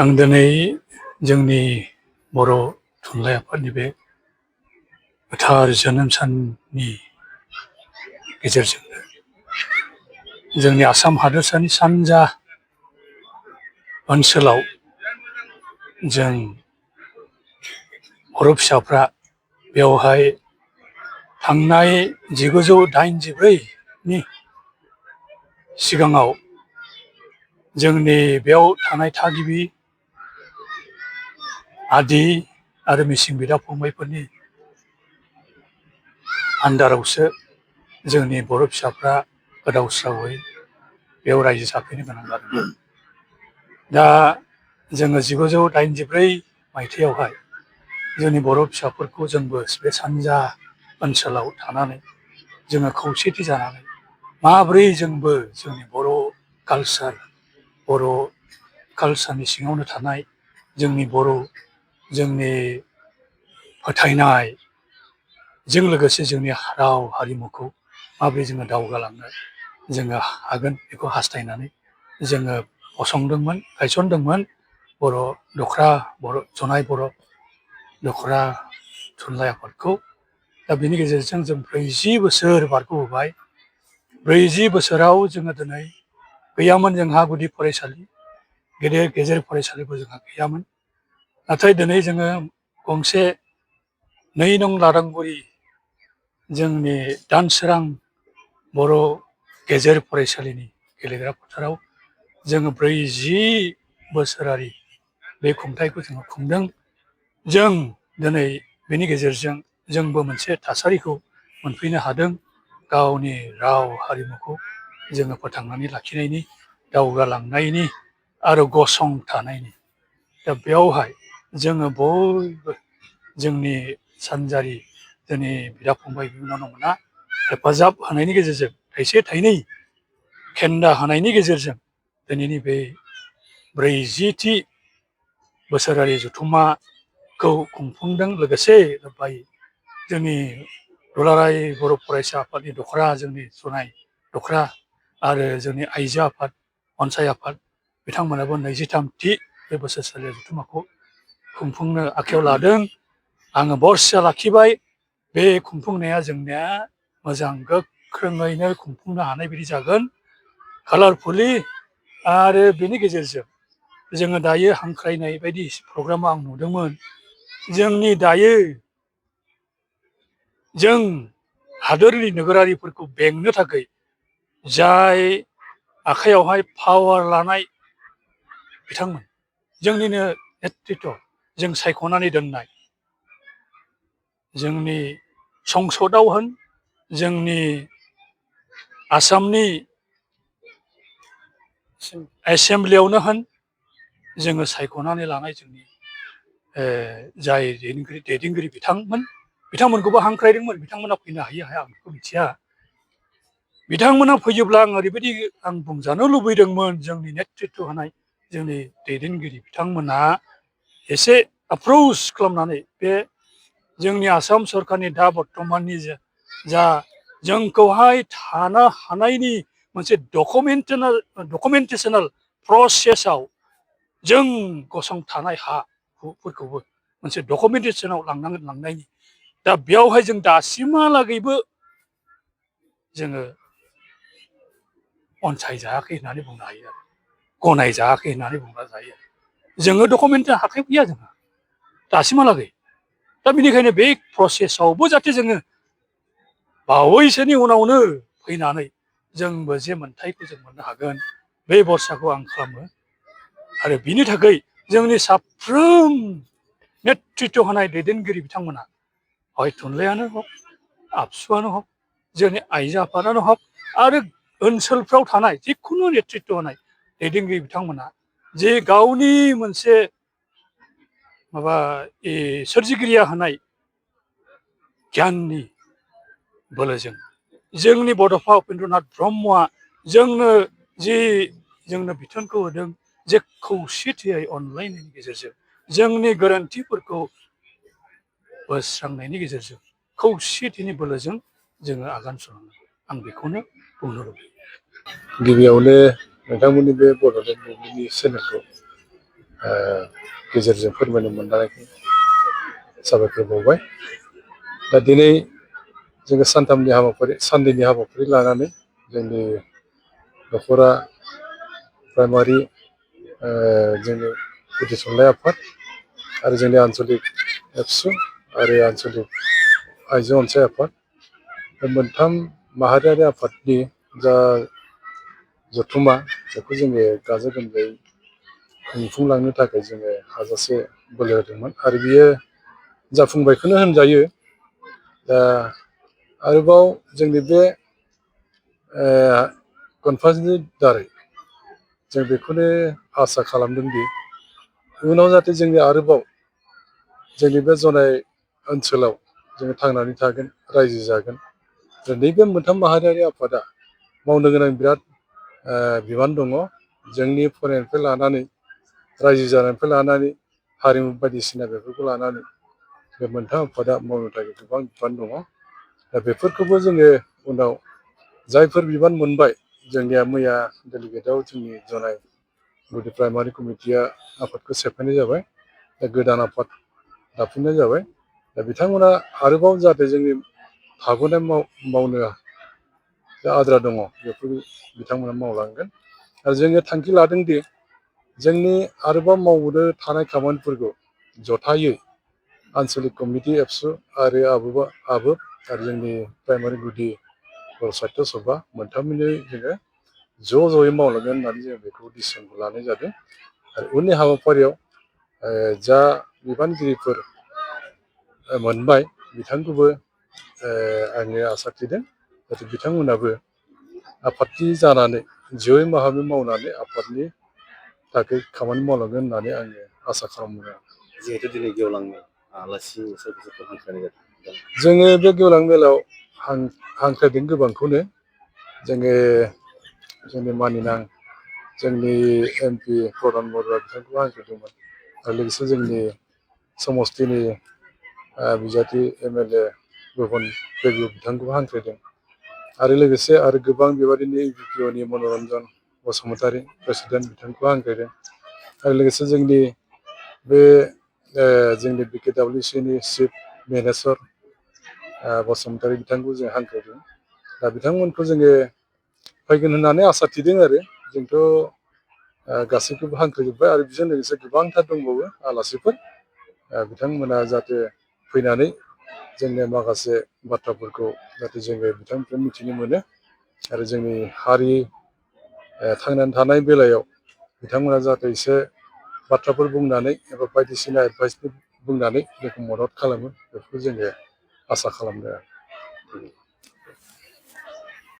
आं दिनै जोंनि बर' थुनलाइ आफादनि बे गोथार जोनोम साननि गेजेरजोंनो जोंनि आसाम हादोरसानि सानजा ओनसोलाव जों बर' फिसाफ्रा बेवहाय थांनाय 1983नि सिगाङाव जोंनि बेयाव थानाय थागिबि आदि आरो मिसिं बिदा फंबायफोरनि आन्दारावसो जोंनि बर' फिसाफ्रा गोदाव सोरावै बेयाव रायजो जाफैनो गोनां जादों। दा जोङो 1984 मायथाइयावहाय जोंनि बर' फिसाफोरखौ जोंबो बे सानजा ओनसोलाव थानानै जोङो खौसेथि जानानै माब्रै जोंबो जोंनि बर' कालसारनि सिङावनो थानाय जोंनि बर' जोंनि फोथायनायजों लोगोसे जोंनि राव हारिमुखौ माब्रै जोङो दावगालांनो जोङो हागोन बेखौ हास्थायनानै जोङो गायसनदोंमोन जनाय बर' दखरा थुनलाइ आफादखौ। दा बेनि गेजेरजों जों 40 बोसोर बारग'बोबाय। 40 बोसोराव जोङो दिनै गैयामोन जोंहा गुदि फरायसालि, गेजेर फरायसालिबो जोंहा गैयामोन। नाथाय दिनै जोङो गंसे 2 नं लादांगुरि जोंनि दानसोरां बर' गेजेर फरायसालिनि गेलेग्रा फोथाराव जोङो 40 बोसोरारि बे खुंथायखौ जोङो खुंदों। जों दिनै बेनि गेजेरजों जोंबो मोनसे थासारिखौ मोनफैनो हादों। गावनि राव हारिमुखौ जोङो फोथांनानै लाखिनायनि, दावगालांनायनि आरो गसंथानायनि। दा बेयावहाय जोङो बयबो जोंनि सानजारि जोंनि बिदा फंबाय बिनानावमोना हेफाजाब होनायनि गेजेरजों थाइसे थाइनै खेन्दा होनायनि गेजेरजों दिनैनि बे 40थि बोसोरारि जथुम्माखौ खुंफुंदों। लोगोसे जोंनि दुलाराय बर' फरायसा आफादनि दखरा जोंनि जनाय दखरा आरो जोंनि आइजो आफाद, अनसाय आफाद बिथांमोनाबो 23थि बे बोसोरसालि जथुम्माखौ खुंफुंनो आखायाव लादों। आङो बरसा लाखिबाय बे खुंफुंनाया जोंनिया मोजां गोख्रोङैनो खुंफुंनो हानाय बायदि जागोन, कालारफुलि। आरो बेनि गेजेरजों जोङो दायो हांख्रायनाय बायदि प्रग्रामाव आं नुदोंमोन। जोंनि दायो जों हादोरनि नोगोरारिफोरखौ बेंनो थाखाय जाय आखाइयावहाय पावार लानाय बिथांमोन, जोंनिनो नेतृत्व जों सायख'नानै दोननाय, जोंनि संसदआव होन, जोंनि आसामनि एसेमब्लियावनो होन, जोङो सायख'नानै लानाय जोंनि जाय दैदेनगिरि बिथांमोनखौबो हांख्रायदोंमोन। बिथांमोना फैनो हायो हाया आं बेखौ मिथिया। बिथांमोना फैयोब्ला आं ओरैबायदि बुंजानो लुबैदोंमोन, जोंनि नेतृत्व होनाय जोंनि दैदेनगिरि बिथांमोना एसे एप्र'च खालामनानै बे जोंनि आसाम सरकारनि दा बर्तमाननि जा जोंखौहाय थानो हानायनि मोनसे डकुमेन्टेसनेल प्रसेसआव जों गसंथानाय हाफोरखौबो मोनसे डकुमेन्टेसनाव लांनायनि, दा बेयावहाय जों दासिमहालागैबो जोङो अनसायजायाखै होननानै बुंनो हायो आरो गनायजायाखै होननानै बुंनो जायो। जोङो डकुमेन्ट आखाइयाव गैया जोंहा दासिमहालागै। दा बेनिखायनो बे प्रसेसआवबो जाहाथे जोङो बावैसोनि उनावनो फैनानै जोंबो जे मोनथायखौ जों मोननो हागोन, बे भरसाखौ आं खालामो। आरो बिनि थाखाय जोंनि साफ्रोम नेतृत्व होनाय दैदेनगिरि बिथांमोना, हय थुनलाइयानो हक, आबसुआनो हक, जोंनि आइजो आफादानो हक, आरो ओनसोलफ्राव थानाय जिखुनु नेतृत्व होनाय दैदेनगिरि बिथांमोना जे गावनि मोनसे सोरजिगिरिया होनाय गियाननि बोलोजों जोंनि बड'फा उपेन्द्रनाथ ब्रह्मआ जोंनो बिथोनखौ होदों जे खौसेथियै अनलायनायनि गेजेरजों जोंनि गोरोन्थिफोरखौ बोस्रांनायनि गेजेरजों खौसेथिनि बोलोजों जोङो आगान सुरनांगौ। आं बेखौनो बुंनो लुबैयो। गिबियावनो नोंथांमोननि बे बड'लेण्ड मुभमेन्टनि चेनेलखौ गेजेरजों फोरमायनो मोननायखौ साबायखर बावबाय। दा दिनै जोङो साननैनि हाबाफारि लानानै जोंनि दखरा प्राइमारि जोंनि गुदि थुनलाइ आफाद आरो जोंनि आन्चलिक एबसु आरो आन्चलिक आइजो अनसाय आफाद बे मोनथाम माहारियारि आफादनि जा जथुम्मा बेखौ जोङो गाजा गोमजायै खुंफुंलांनो थाखाय जोङो हाजासे बोलो होदोंमोन आरो बियो जाफुंबायखौनो होनजायो। दा आरोबाव जोंनि बे कनफारेन्सनि दारै जों बेखौनो आसा खालामदोंदि उनाव जाहाथे जोंनि आरोबाव जोंनि बे जनाय ओनसोलाव जोङो थांनानै थागोन, रायजो जागोन। नैबे मोनथाम माहारियारि आफादा मावनो गोनां बिराद बिबान दङ। जोंनि फरायनायनिफ्राय लानानै रायजो जानायनिफ्राय लानानै हारिमु बायदिसिना बेफोरखौ लानानै बे मोनथाम आफादा मावनो थाखाय गोबां बिबान दङ। दा बेफोरखौबो जोङो उनाव जायफोर बिबान मोनबाय, जोंनिया मैया डेलिगेटआव जोंनि जनाय गुदि प्राइमारि कमिटिया आफादखौ सेफायनाय जाबाय। दा गोदान आफाद दाफिननाय जाबाय। दा बिथांमोना आरोबाव जाहाथे जोंनि थाबोनाय मावनो जा आद्रा दङ बेखौ बिथांमोना मावलांगोन। आरो जोङो थांखि लादोंदि जोंनि आरोबाव मावबोनो थानाय खामानिफोरखौ जथायै आन्चलिक कमिटि एबसु आरो आबोब आरो जोंनि प्राइमारि गुदि बर' साहित्य सभा मोनथामैनो जोङो ज'यै मावलांगोन होननानै जों बेखौ डिसिसनखौ लानाय जादों। आरो उननि हाबाफारियाव जा बिबानगिरिफोर मोनबाय बिथांखौबो आङो आसा थिदों जाहाथे बिथांमोनाबो आफादनि जानानै जयै मावनानै आफादनि थाखाय खामानि मावलांगोन होननानै आङो आसा खालामो। जिहेतु दिनै गेवलां मेल आलासि सोरखौ हांख्रायनाय जादों? जोङो बे गेवलां मेलाव हांख्रायदों गोबांखौनो। जोङो जोंनि मानिनां जोंनि MP प्रधान बरुवा बिथांखौ हांख्रायदोंमोन आरो लोगोसे जोंनि समस्तिनि बिजाथि MLA गुबुन पेगु बिथांखौबो हांख्रायदों। आरो लोगोसे आरो गोबां बेबादिनो UPPIनि मनरन्जन बसुमतारी प्रेसिडेन्ट बिथांखौ हांख्रायदों। आरो लोगोसे जोंनि बे जोंनि BKWCनि चिफ मेनेजार बसुमतारी बिथांखौ जों हांख्रायदों। दा बिथांमोनखौ जोङो फैगोन होननानै आसा थिदों आरो जोंथ' गासैखौबो हांख्रायजोब्बाय आरो बेजों लोगोसे गोबांथार दंबावो आलासिफोर। बिथांमोना जाहाथे फैनानै जोंनि माखासे बाथ्राफोरखौ जाहाथे जोङो बिथांनिफ्राय मिथिनो मोनो आरो जोंनि हारि थांनानै थानाय बेलायाव बिथांमोना जाहाथे एसे बाथ्राफोर बुंनानै एबा बायदिसिना एडभाइसफोर बुंनानै जोंखौ मदद खालामो बेखौ जोङो आसा खालामदों।